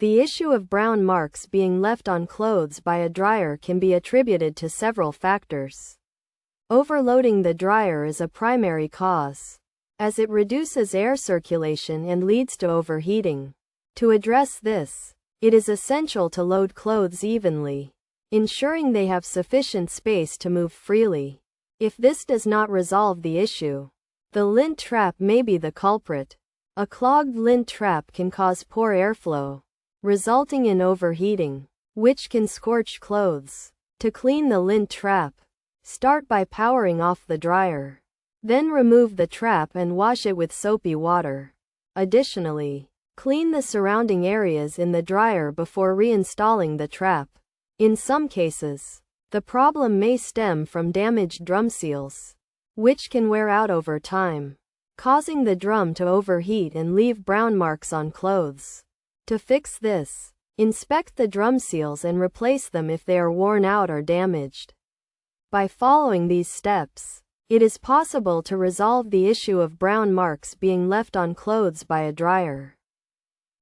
The issue of brown marks being left on clothes by a dryer can be attributed to several factors. Overloading the dryer is a primary cause, as it reduces air circulation and leads to overheating. To address this, it is essential to load clothes evenly, ensuring they have sufficient space to move freely. If this does not resolve the issue, the lint trap may be the culprit. A clogged lint trap can cause poor airflow, resulting in overheating, which can scorch clothes. To clean the lint trap, start by powering off the dryer. Then remove the trap and wash it with soapy water. Additionally, clean the surrounding areas in the dryer before reinstalling the trap. In some cases, the problem may stem from damaged drum seals, which can wear out over time, causing the drum to overheat and leave brown marks on clothes. To fix this, inspect the drum seals and replace them if they are worn out or damaged. By following these steps, it is possible to resolve the issue of brown marks being left on clothes by a dryer.